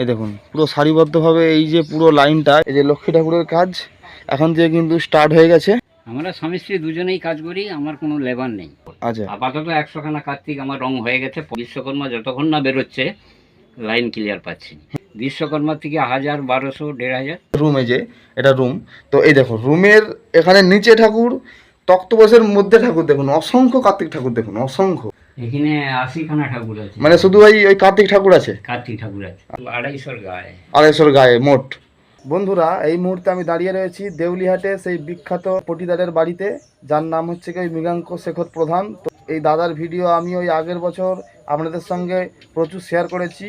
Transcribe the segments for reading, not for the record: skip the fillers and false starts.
এই দেখুন পুরো সারিবদ্ধভাবে এই যে পুরো লাইনটা, এই যে লক্ষ্মী ঠাকুরের কাজ এখন থেকে কিন্তু স্টার্ট হয়ে গেছে। আমরা স্বামী স্ত্রী দুজনেই কাজ করি, আমার কোনো লেবার নেই। আচ্ছা আপাতত 100খানা কার্তিক আমার রং হয়ে গেছে। বিশ্বকর্মা যতক্ষণ না বেরোচ্ছে লাইন ক্লিয়ার পাচ্ছি না। বিশ্বকর্মা থেকে 1000, 1200, 1500। রুমে যে এটা রুম, তো এই দেখো রুমের এখানে নিচে ঠাকুর, তক্তপোষের মধ্যে ঠাকুর দেখুন, অসংখ্য কার্তিক ঠাকুর দেখুন, অসংখ্য। এখানে 80খানা ঠাকুর আছে, মানে শুধু ওই কার্তিক ঠাকুর আছে, কার্তিক ঠাকুর আছে 250 গায়ে। 250 গায়ে মোট। বন্ধুরা এই মুহূর্তে আমি দাঁড়িয়ে রয়েছি দেউলিহাটে সেই বিখ্যাত পটিদারের বাড়িতে, যার নাম হচ্ছে কি মৃগাঙ্ক শেখর প্রধান। তো এই দাদার ভিডিও আমি ওই আগের বছর আপনাদের সঙ্গে প্রচুর শেয়ার করেছি।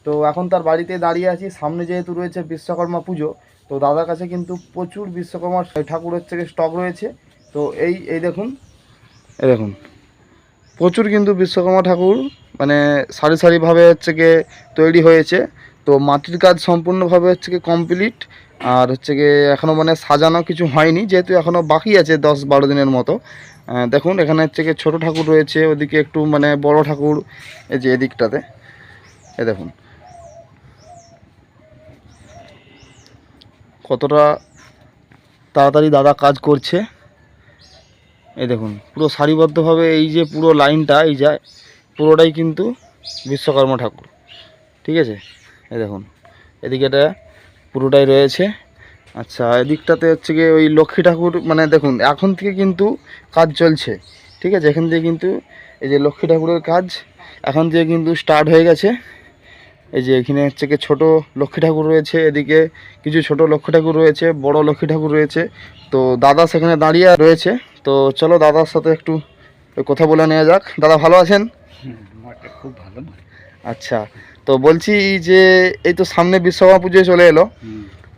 তো এখন তার বাড়িতে দাঁড়িয়ে আছি, সামনে যেহেতু রয়েছে বিশ্বকর্মা পুজো, তো দাদার কাছে কিন্তু প্রচুর বিশ্বকর্মার ঠাকুর হচ্ছে স্টক রয়েছে। তো এই দেখুন, এই দেখুন প্রচুর কিন্তু বিশ্বকর্মা ঠাকুর মানে সারি সারিভাবে হচ্ছে গিয়ে তৈরি হয়েছে। তো মাটির কাজ সম্পূর্ণভাবে হচ্ছে গিয়ে কমপ্লিট, আর হচ্ছে গিয়ে এখনও মানে সাজানো কিছু হয়নি, যেহেতু এখনও বাকি আছে 10-12 দিনের মতো। দেখুন এখানে হচ্ছে গিয়ে ছোটো ঠাকুর রয়েছে, ওদিকে একটু মানে বড় ঠাকুর, এই যে এদিকটাতে এই দেখুন কতটা তাড়াতাড়ি দাদা কাজ করছে। এই দেখুন পুরো সারিবদ্ধভাবে এই যে পুরো লাইনটা, এই যায় পুরোটাই কিন্তু বিশ্বকর্মা ঠাকুর, ঠিক আছে। এই দেখুন এদিকে এটা পুরোটাই রয়েছে। আচ্ছা এদিকটাতে হচ্ছে গিয়ে ওই লক্ষ্মী ঠাকুর, মানে দেখুন এখন থেকে কিন্তু কাজ চলছে, ঠিক আছে। এখান থেকে কিন্তু এই যে লক্ষ্মী ঠাকুরের কাজ এখন থেকে কিন্তু স্টার্ট হয়ে গেছে। এই যে এখানে হচ্ছে গিয়ে ছোটো লক্ষ্মী ঠাকুর রয়েছে, এদিকে কিছু ছোট লক্ষ্মী ঠাকুর রয়েছে, বড় লক্ষ্মী ঠাকুর রয়েছে। তো দাদা সেখানে দাঁড়িয়ে রয়েছে, তো চলো দাদার সাথে একটু কথা বলে নেওয়া যাক। দাদা ভালো আছেন? খুব ভালো। আচ্ছা, তো বলছি যে এই তো সামনে বিশ্বকর্মা পুজো চলে এলো,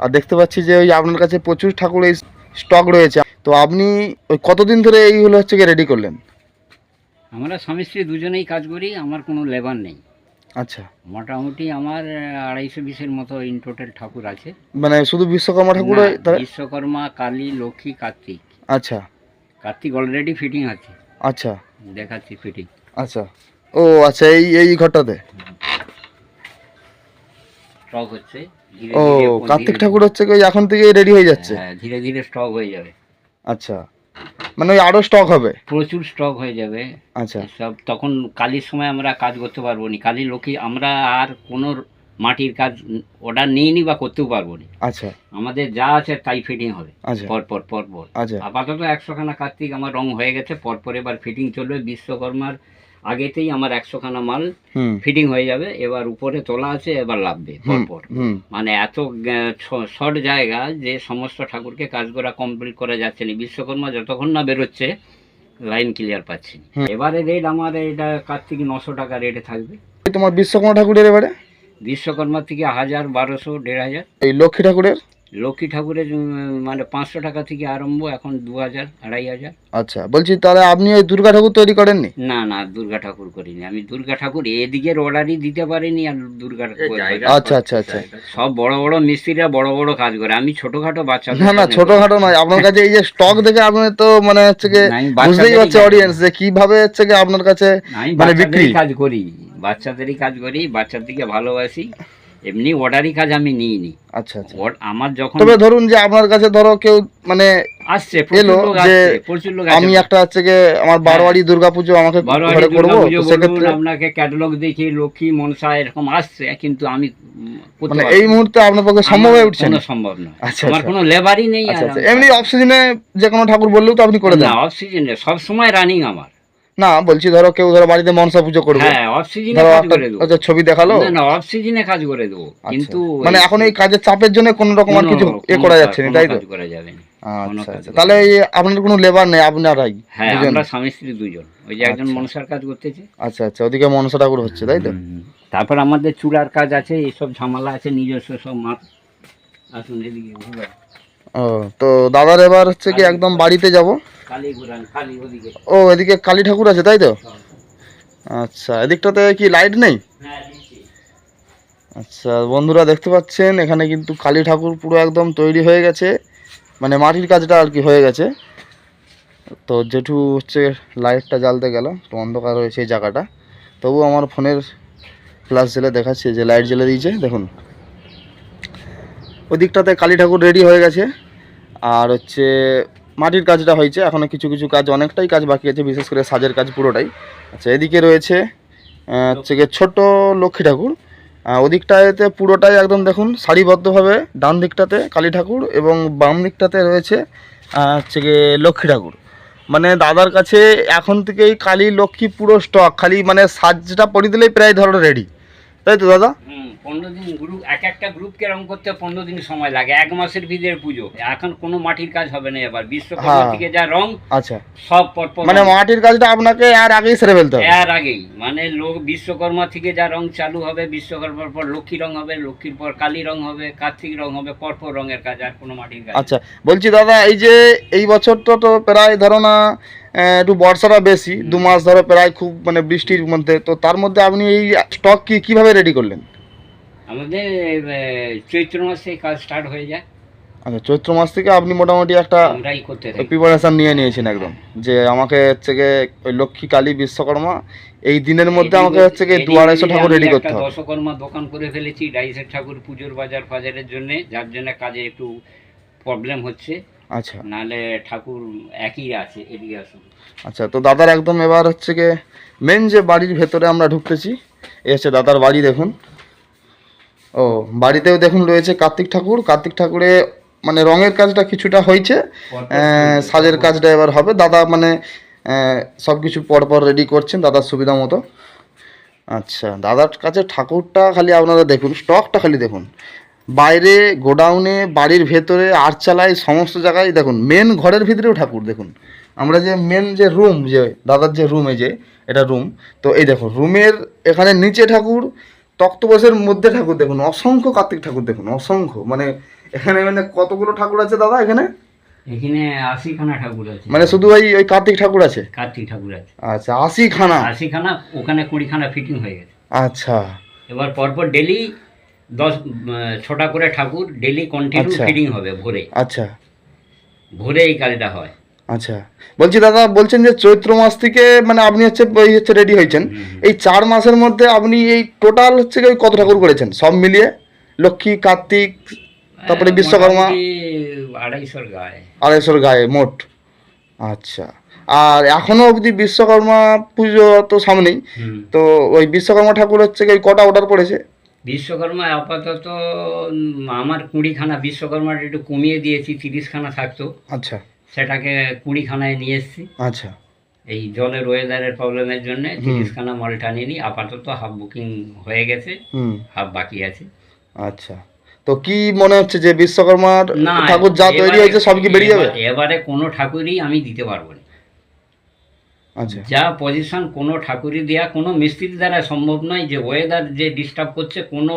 আর দেখতে পাচ্ছি যে ওই আপনার কাছে প্রচুর ঠাকুর এই স্টক রয়েছে। তো আপনি ওই কতদিন ধরে এইগুলো হচ্ছে গিয়ে রেডি করলেন? আমরা স্বামী স্ত্রী দুজনেই কাজ করি, আমার কোনো লেবার নেই। আচ্ছা, মোটামুটি আমার 250-এর মতো ইন টোটাল ঠাকুর আছে। মানে শুধু বিশ্বকর্মা ঠাকুর? বিশ্বকর্মা, কালী, লক্ষ্মী, কার্তিক। আচ্ছা, কার্তিক অলরেডি ফিটিং আছে, আচ্ছা দেখাচ্ছি ফিটিং। আচ্ছা, ও আচ্ছা, এই ঘরটাতে স্টক হচ্ছে ধীরে ও ধীরে। কার্তিক ঠাকুর হচ্ছে কি এখন থেকে রেডি হয়ে যাচ্ছে? হ্যাঁ, ধীরে ধীরে স্টক হয়ে যাবে। আচ্ছা, মানে ওই আরো স্টক হবে? প্রচুর স্টক হয়ে যাবে। আচ্ছা, সব তখন কালীর সময় আমরা কাজ করতে পারবো না। কালী, লক্ষ্মী আমরা আর কোনো মাটির কাজ অর্ডার নিইনি বা করতেও পারবো না। আচ্ছা, আমাদের যা আছে তাই ফিটিং হবে আচ্ছা, পরপর পরপর। আচ্ছা, আপাতত 100খানা কার্তিক আমার রং হয়ে গেছে, পরপর এবার ফিটিং চলবে। বিশ্বকর্মার আগেতেই আমার 100খানা মাল ফিটিং হয়ে যাবে। এবার উপরে তোলা আছে, এবার লাগবে পরপর। মানে এত শর্ট জায়গা যে সমস্ত ঠাকুরকে কাজ করা কমপ্লিট করা যাচ্ছে না। বিশ্বকর্মা যতক্ষণ না বেরোচ্ছে লাইন ক্লিয়ার পাচ্ছি না। এবারে রেট আমার এটা কার্তিক 900 টাকা রেটে থাকবে। তোমার বিশ্বকর্মা ঠাকুরের এবারে বিশ্বকর্মা থেকে 1000, 1200, 1500। এই লক্ষ্মী ঠাকুরের? লক্ষ্মী ঠাকুরের মানে 500 টাকা থেকে আরম্ভ, এখন 2000, 2500। আচ্ছা, বলছি তাহলে আপনি ওই দুর্গা ঠাকুর তৈরি করেননি? না না, দুর্গা ঠাকুর করিনি আমি। দুর্গা ঠাকুর এদিকের অর্ডারই দিতে পারিনি। আর দুর্গা আচ্ছা আচ্ছা আচ্ছা, সব বড় বড় মিস্ত্রিরা বড় বড় কাজ করে, আমি ছোটখাটো বাচ্চা। না না, ছোটখাটো নয়। আপনার কাছে এই যে স্টক দেখে আপনি তো মানে হচ্ছে কি বুঝতেই পারছে অডিয়েন্স যে কিভাবে হচ্ছে কি আপনার কাছে মানে বিক্রি। কাজ করি, বাচ্চাদেরই কাজ করি, বাচ্চার দিকে ভালোবাসি। এমনি অর্ডারই কাজ আমি নিইনি। আচ্ছা আচ্ছা, আমার যখন তবে ধরুন যে আপনার কাছে ধরো কেউ মানে আসছে, এলো যে আমি একটা হচ্ছে কি আমার বারোয়ারি দুর্গাপুজো আমাকে ঘরে করবো, তো সেক্ষেত্রে আপনাকে ক্যাটালগ দেখি লক্ষ্মী, মনসা এরকম আসছে, কিন্তু আমি মানে এই মুহূর্তে আপনার পক্ষে সম্ভব হয়ে উঠছে না? সম্ভব না, আচ্ছা, আমার কোনো লেবারই নেই। আচ্ছা, এমনি অফ সিজনে যে কোনো ঠাকুর বললেও তো আপনি করে দেন? না, অফ সিজনে সব সময় রানিং আমার। না বলছি ধরো কেউ ধরো বাড়িতে মনসা পুজো করবে, হ্যাঁ অফ সিজনে কাজ করে দেবো। আচ্ছা, ছবি দেখালো, না না, অফ সিজনে কাজ করে দেবো। কিন্তু মানে এখন এই কাজের চাপের জন্য কোনো রকম আর কিছু করা যাচ্ছে না, তাই তো? করা যাবে না। আচ্ছা আচ্ছা, তাহলে এই আপনার কোনো লেবার নেই, আপনারাই? হ্যাঁ, আমরা স্বামী স্ত্রী দুজন। ওই যে একজন মনসার কাজ করতেছে। আচ্ছা আচ্ছা, ওদিকে মনসা ঠাকুর হচ্ছে, তাই তো? তারপর আমাদের চূড়ার কাজ আছে, এইসব ঝামেলা আছে, নিজস্ব সব মাপ। আসুন এদিকে। ও, তো দাদার এবার হচ্ছে কি একদম বাড়িতে যাব। ও এদিকে কালী ঠাকুর আছে, তাই তো? আচ্ছা, এদিকটাতে কি লাইট নেই? আচ্ছা বন্ধুরা দেখতে পাচ্ছেন এখানে কিন্তু কালী ঠাকুর পুরো একদম তৈরি হয়ে গেছে, মানে মাটির কাজটা আর কি হয়ে গেছে। তো জেঠু হচ্ছে লাইটটা জ্বালতে গেল, তো অন্ধকার হয়েছে এই জায়গাটা, তবু আমার ফোনের ফ্ল্যাশ জ্বেলে দেখাচ্ছে যে লাইট জ্বেলে দিয়েছে, দেখুন। ওদিকটাতে কালী ঠাকুর রেডি হয়ে গেছে, আর হচ্ছে মাটির কাজটা হয়েছে, এখনও কিছু কিছু কাজ, অনেকটাই কাজ বাকি আছে, বিশেষ করে সাজের কাজ পুরোটাই। আচ্ছা, এদিকে রয়েছে হচ্ছে গিয়ে ছোট লক্ষ্মী ঠাকুর, ওদিকটাতে পুরোটাই একদম দেখুন সারিবদ্ধভাবে, ডান দিকটাতে কালী ঠাকুর এবং বাম দিকটাতে রয়েছে হচ্ছে গিয়ে লক্ষ্মী ঠাকুর। মানে দাদার কাছে এখন থেকেই কালী লক্ষ্মী পুরো স্টক, খালি মানে সাজটা পরে দিলেই প্রায় ধরো রেডি, তাই তো দাদা? 15 দিন গ্রুপ, একটা গ্রুপকে রং করতে 15 দিন সময় লাগে, 1 মাসের ভিতরে পুজো। এখন কোনো মাটির কাজ হবে না এবার, বিশ্বকর্মা থেকে যা রং আচ্ছা সব পরপর, মানে মাটির কাজটা আপনাকে আর আগেই সেরে ফেলতে হবে। এর আগেই মানে লোক বিশ্বকর্মা থেকে যা রং চালু হবে, বিশ্বকর্মার পর লক্ষ্মী রং হবে, লক্ষ্মীর পর কালী রং হবে, কার্তিক রং হবে, পরপর রঙের কাজ, আর কোনো মাটির কাজ। আচ্ছা, বলছি দাদা, এই যে এই বছর তো প্রায় ধরো না একটু বর্ষাটা বেশি, 2 মাস ধরো প্রায় খুব মানে বৃষ্টির মধ্যে, তো তার মধ্যে আপনি এই স্টক কিভাবে রেডি করলেন? আমাদের চৈত্র মাসে কাজ স্টার্ট হয়ে যায়। আচ্ছা, চৈত্র মাস থেকে আপনি মোটামুটি একটা আমরাই করতে থাকি, প্রিপারেশন নিয়ে নিয়েছেন একদম, যে আমাকে হচ্ছে গিয়ে ওই লক্ষ্মী কালী বিশ্বকর্মা এই দিনের মধ্যে আমাকে হচ্ছে গিয়ে 200-250 ঠাকুর রেডি করতে হবে। দশকর্মা দোকান করে ফেলেছি ডাইসের ঠাকুর পুজোর বাজারের জন্য, যার জন্য কাজে একটু প্রবলেম হচ্ছে। আচ্ছা, নাহলে ঠাকুর একই আছে, এদিকে আসুন। আচ্ছা, তো দাদার একদম এবার হচ্ছে গিয়ে মেন যে বাড়ির ভেতরে আমরা ঢুকতেছি, এই হচ্ছে দাদার বাড়ি। দেখুন, ও বাড়িতেও দেখুন রয়েছে কার্তিক ঠাকুর। কার্তিক ঠাকুরে মানে রঙের কাজটা কিছুটা হয়েছে, সাজের কাজটা এবার হবে। দাদা মানে সব কিছু পরপর রেডি করছেন দাদার সুবিধা মতো। আচ্ছা, দাদার কাছে ঠাকুরটা খালি আপনারা দেখুন, স্টকটা খালি দেখুন, বাইরে গোডাউনে, বাড়ির ভেতরে, আটচালায়, সমস্ত জায়গায় দেখুন। মেন ঘরের ভিতরেও ঠাকুর দেখুন। আমরা যে মেন যে রুম, যে দাদার যে রুমে, যে এটা রুম, তো এই দেখুন রুমের এখানে নিচে ঠাকুর, তক্তপোষের মধ্যে ঠাকুর দেখুন, অসংখ্য কার্তিক ঠাকুর দেখুন, অসংখ্য। মানে এখানে মানে কতগুলো ঠাকুর আছে দাদা এখানে? এখানে 80খানা ঠাকুর আছে। মানে শুধু ওই কার্তিক ঠাকুর আছে? কার্তিক ঠাকুর আছে, আচ্ছা, 80খানা। 80খানা, ওখানে 20খানা ফিটিং হয়ে গেছে। আচ্ছা, এবার পরপর ডেলি 6টা করে ঠাকুর ডেলি কন্টিনিউ ফিটিং হবে ভোরে। আচ্ছা, ভোরে এই কাজটা হয়। আচ্ছা, বলছি দাদা, বলছেন যে চৈত্র মাস থেকে মানে আপনি হচ্ছে রেডি হয়েছেন, এই 4 মাসের মধ্যে আপনি এই টোটাল হচ্ছে ওই কত ঠাকুর করেছেন সব মিলিয়ে? লক্ষ্মী, কার্তিক, তারপরে বিশ্বকর্মা? 250 গায়ে। 250 গায়ে মোট। আচ্ছা, আর এখনো অবধি বিশ্বকর্মা পুজো তো সামনেই, তো ওই বিশ্বকর্মা ঠাকুর হচ্ছে ওই কটা অর্ডার পড়েছে? বিশ্বকর্মা আপাতত আমার 20খানা, বিশ্বকর্মার একটু কমিয়ে দিয়েছি, 30খানা থাকতো। আচ্ছা, সেটাকে 20খানায় নিয়ে এসেছি। আচ্ছা, এই জলের ওয়েদারের প্রবলেমের জন্য 30খানা মালটা নিয়ে নিই। আপাতত হাফ বুকিং হয়ে গেছে, হাফ বাকি আছে। আচ্ছা, তো কি মনে হচ্ছে যে বিশ্বকর্মার ঠাকুর যা তৈরি হয়েছে সব কি বেরিয়ে যাবে? এবারে কোনো ঠাকুরই আমি দিতে পারবো না। আচ্ছা, যা পজিশন কোনো ঠাকুরই দেয়া কোনো মিস্ত্রির দ্বারা সম্ভব নয়। যে ওয়েদার যে ডিস্টার্ব করছে, কোনো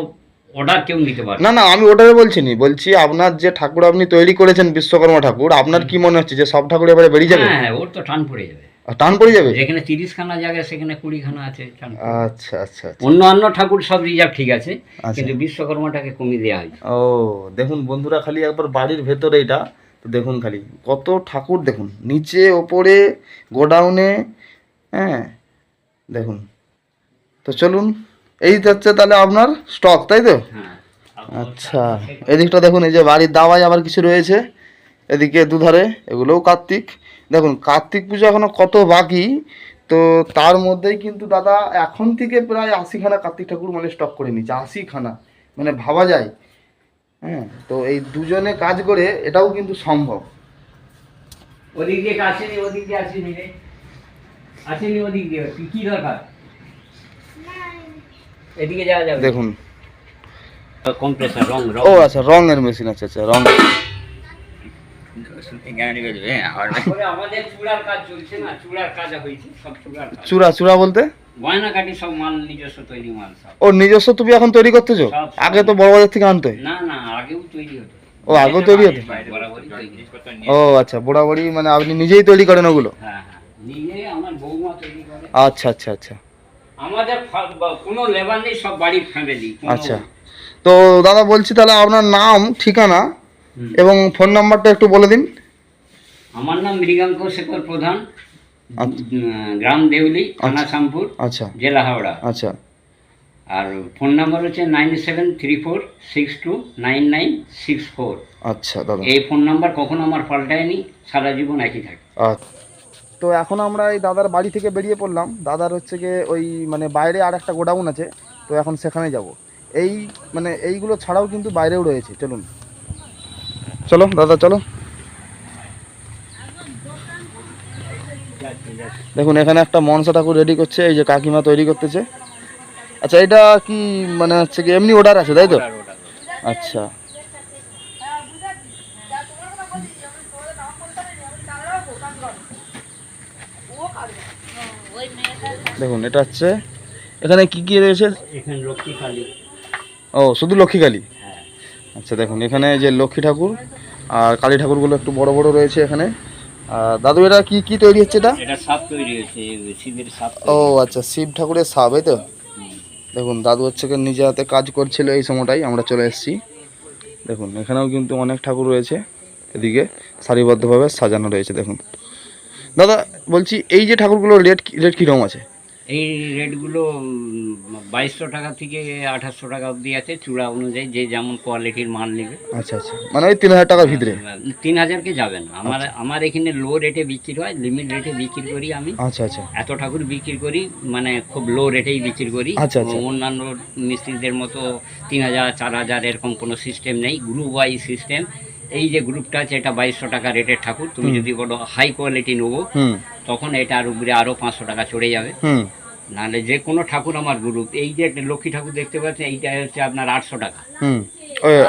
অর্ডার কেউ নিতে পারবে না। না, আমি ওটাই বলছি নি, বলছি আপনার যে ঠাকুর আপনি তৈরি করেছেন বিশ্বকর্মা ঠাকুর, আপনার কি মনে হচ্ছে যে সব ঠাকুর এবারে বেরিয়ে যাবে? হ্যাঁ, ওর তো টান পড়ে যাবে। টান পড়ে যাবে? যেখানে 30খানা জায়গা সেখানে 20খানা আছে। আচ্ছা, আচ্ছা, অন্য ঠাকুর সব রিজার্ভ ঠিক আছে, কিন্তু বিশ্বকর্মাটাকে কমিয়ে দেওয়া হয়েছে। ও দেখুন বন্ধুরা, খালি একবার বাড়ির ভেতরে এটা তো দেখুন, খালি কত ঠাকুর দেখুন, নিচে ওপরে গোডাউনে, হ্যাঁ দেখুন। তো চলুন, এই হচ্ছে তাহলে আপনার স্টক, তাই তো? আচ্ছা, এদিকটা দেখুন, এই যে বাড়ির দাওয়াই আবার কিছু রয়েছে, এদিকে দুধারে এগুলোও কার্তিক। দেখুন কার্তিক পুজো এখনো কত বাকি, তো তার মধ্যেই কিন্তু দাদা এখন থেকে প্রায় 80খানা কার্তিক ঠাকুর মানে স্টক করে নিচ্ছে। 80খানা মানে ভাবা যায়। হ্যাঁ, তো এই দুজনে কাজ করে এটাও কিন্তু সম্ভব। ওদিক দিয়ে আসেনি, ওদিক দিয়ে আসেনি রে, আসেনি ওদিক দিয়ে। কি দরকার? এদিকে যাওয়া যাবে। দেখুন কম্প্রেসার রং। ও আচ্ছা, রঙের মেশিন। আচ্ছা, আচ্ছা, রং। আমাদের চূড়ার কাজ চলছে না, চূড়ার কাজ হয়েছে, সব চূড়ার কাজ। চূড়া বলতে? গয়না কাটি সব মাল, নিজস্ব তৈরি মাল সব। ও নিজস্ব তুমি এখন তৈরি করতেছো? আগে তো বড় বাজার থেকে আনতে? না, আগেও তৈরি হতো। ও আগেও তৈরি হতো? ও আচ্ছা, বরাবরই মানে আপনি নিজেই তৈরি করেন ওগুলো? হ্যাঁ, নিজে আমার বৌমা তৈরি করে। আচ্ছা, আচ্ছা, আচ্ছা, আমাদের কোনো লেবার নেই, সব বাড়ির ফ্যামিলি। আচ্ছা, তো দাদা বলছি তাহলে আপনার নাম, ঠিকানা এবং ফোন নাম্বারটা একটু বলে দিন। আমার নাম মৃগাঙ্ক শেখর প্রধান, গ্রাম দেউলি, থানা শামপুর, আচ্ছা, জেলা হাওড়া। আচ্ছা, আর ফোন নাম্বার হচ্ছে 9734629964। আচ্ছা দাদা। এই ফোন নাম্বার কখনো আমার পাল্টায়নি, সারা জীবন একই থাকে। আচ্ছা, তো এখন আমরা এই দাদার বাড়ি থেকে বেরিয়ে পড়লাম। দাদার হচ্ছে গিয়ে ওই মানে বাইরে আর একটা গোডাউন আছে, তো এখন সেখানে যাব। এই মানে এইগুলো ছাড়াও কিন্তু বাইরেও রয়েছে, চলুন চলো দাদা চলো। দেখুন এখানে একটা মনসা ঠাকুর রেডি করছে, এই যে কাকিমা তৈরি করতেছে। আচ্ছা এটা কি মানে হচ্ছে কি এমনি অর্ডার আছে তাই তো? আচ্ছা দেখুন এটা হচ্ছে এখানে কি কি রয়েছে? এখানে লক্ষ্মী কালী। ও শুধু লক্ষ্মী কালী? হ্যাঁ। আচ্ছা দেখুন এখানে যে লক্ষ্মী ঠাকুর আর কালী ঠাকুরগুলো একটু বড় বড় রয়েছে এখানে। আর দাদু এটা কি কি তৈরি হচ্ছে এটা? এটা সাপ তৈরি হচ্ছে, শিবের সাপ। ও আচ্ছা, শিব ঠাকুরের সাপ, এই তো। দেখুন দাদু হচ্ছে কি নিজে হাতে কাজ করছিল এই সময়টাই আমরা চলে এসেছি। দেখুন এখানেও কিন্তু অনেক ঠাকুর রয়েছে, এদিকে সারিবদ্ধভাবে সাজানো রয়েছে। দেখুন দাদা বলছি এই যে ঠাকুরগুলোর রেট কীরকম আছে? এই রেটগুলো 2200 টাকা থেকে 2800 টাকা অবধি আছে, চূড়া অনুযায়ী যে যেমন কোয়ালিটির মাল নেবে। আচ্ছা আচ্ছা, মানে ওই 3000 টাকার ভিতরে? 3000-কে যাবে না। আমার এখানে লো রেটে বিক্রি হয়, লিমিট রেটে বিক্রি করি আমি। আচ্ছা আচ্ছা এত ঠাকুর বিক্রি করি, মানে খুব লো রেটেই বিক্রি করি। আচ্ছা, আচ্ছা। অন্যান্য মিস্ত্রিদের মতো 3000 4000 এরকম কোনো সিস্টেম নেই, গ্রুপ ওয়াইজ সিস্টেম। এই যে গ্রুপটা আছে এটা 2200 টাকা রেটের ঠাকুর। তুমি যদি বলো হাই কোয়ালিটি নেবো, তখন এটার উপরে আরও 500 টাকা চড়ে যাবে। নাহলে যে কোনো ঠাকুর আমার গ্রুপ। এই যে একটা লক্ষ্মী ঠাকুর দেখতে পাচ্ছেন, এইটা হচ্ছে আপনার 800 টাকা।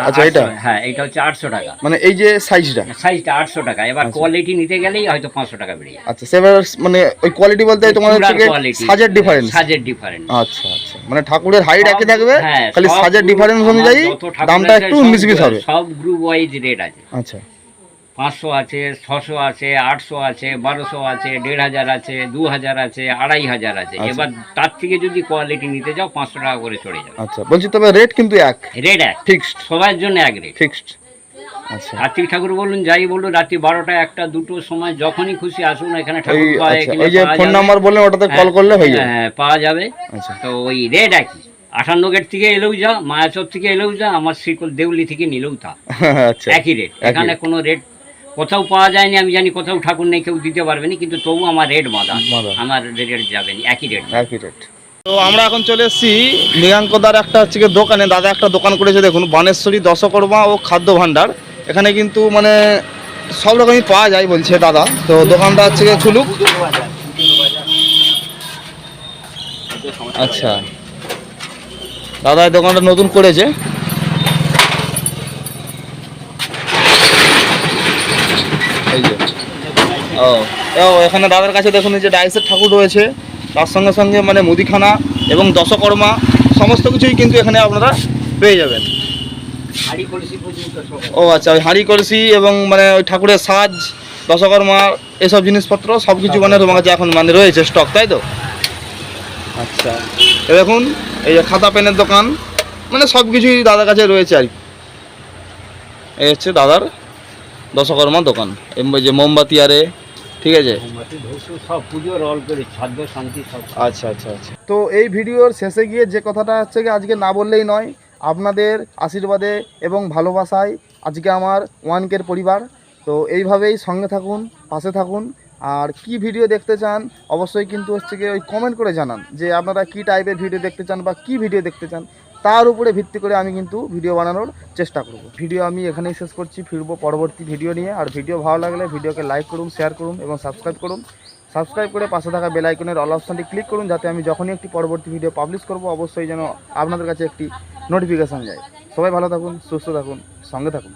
আচ্ছা এটা? হ্যাঁ, এটা হচ্ছে 800 টাকা। মানে এই যে সাইজটা 800 টাকা। এবার কোয়ালিটি নিতে গেলেই হয়তো 500 টাকা বেড়ে যায়। আচ্ছা সেবার মানে ওই কোয়ালিটি বলতে তোমার হচ্ছে সাজের ডিফারেন্স? সাজের ডিফারেন্স। আচ্ছা আচ্ছা, মানে ঠাকুরের হাইট একই থাকবে, হ্যাঁ, খালি সাজের ডিফারেন্স অনুযায়ী দামটা একটু 19-20 হবে। সব গ্রুপ ওয়াইজ রেট আছে। আচ্ছা 500 আছে, 600 আছে, 800 আছে, 1200 আছে, 1500 আছে, 2000 আছে, 2500 আছে। এবার তার থেকে যদি কোয়ালিটি নিতে যাও 500 টাকা করে চড়ে যাবে। আচ্ছা বলছি তবে রেট কিন্তু এক? রেট এক, ফিক্সড, সবার জন্য এক রেট, ফিক্সড। আচ্ছা কার্তিক ঠাকুর বলুন, যাই বলুন, রাত্রি 12টা 1টা 2টোর সময় যখনই খুশি আসুন, এখানে ঠাকুর পাওয়া যায়। ওই যে ফোন নাম্বার বললেন ওটাতে কল করলে হয়ে যাবে? হ্যাঁ, পাওয়া যাবে। আচ্ছা, তো ওই রেট একই। 58 গেট থেকে এলেও যা, মায়াচর থেকে এলেও যা, আমার শ্রীকোল দেউলি থেকে নিলেও তা আচ্ছা একই রেট। এখানে কোনো রেট কোথাও পাওয়া যায়নি, আমি জানি কোথাও ঠাকুর নেই, কেউ দিতে পারবে না, কিন্তু তবু আমার রেট বাঁধা, আমার রেট যাবে না, একই রেট। একই রেট। তো আমরা এখন চলে এসেছি মৃগাঙ্কদার একটা হচ্ছে দোকানে। দাদা একটা দোকান করেছে দেখুন, বানেশ্বরী দশকর্মা ও খাদ্য ভাণ্ডার। এখানে কিন্তু মানে সব রকমই পাওয়া যায় বলছে দাদা। তো দোকানটা হচ্ছে খুলুক। আচ্ছা দাদা এই দোকানটা নতুন করেছে। এই যে ও এখানে দাদার কাছে দেখুন এই যে ডাইসের ঠাকুর রয়েছে, তার সঙ্গে সঙ্গে মানে মুদিখানা এবং দশকর্মা সমস্ত কিছুই কিন্তু এখানে আপনারা পেয়ে যাবেন। ও আচ্ছা, ওই হাঁড়ি কলসি এবং মানে ওই ঠাকুরের সাজ, দশকর্মা, এসব জিনিসপত্র সব কিছু মানে তোমার কাছে এখন মানে রয়েছে স্টক, তাই তো? আচ্ছা দেখুন এই যে খাতা পেনের দোকান, মানে সব কিছুই দাদার কাছে রয়েছে আর কি। এই হচ্ছে দাদার দশকর্মা দোকান। এই যে মোমবাতি আরে, ঠিক আছে। আচ্ছা আচ্ছা আচ্ছা। তো এই ভিডিওর শেষে গিয়ে যে কথাটা হচ্ছে কি আজকে না বললেই নয়, আপনাদের আশীর্বাদে এবং ভালোবাসায় আজকে আমার 1K পরিবার। তো এইভাবেই সঙ্গে থাকুন, পাশে থাকুন। আর কি ভিডিও দেখতে চান অবশ্যই কিন্তু হচ্ছে কি ওই কমেন্ট করে জানান যে আপনারা কি টাইপের ভিডিও দেখতে চান বা কি ভিডিও দেখতে চান। তার উপরে ভিত্তি করে আমি কিন্তু ভিডিও বানানোর চেষ্টা করব। ভিডিও আমি এখানেই শেষ করছি, ফিরবো পরবর্তী ভিডিও নিয়ে। আর ভিডিও ভালো লাগলে ভিডিওকে লাইক করুন, শেয়ার করুন এবং সাবস্ক্রাইব করুন। সাবস্ক্রাইব করে পাশে থাকা বেল আইকনের অল অপশানটি ক্লিক করুন, যাতে আমি যখনই একটি পরবর্তী ভিডিও পাবলিশ করব অবশ্যই যেন আপনাদের কাছে একটি নোটিফিকেশান যায়। সবাই ভালো থাকুন, সুস্থ থাকুন, সঙ্গে থাকুন।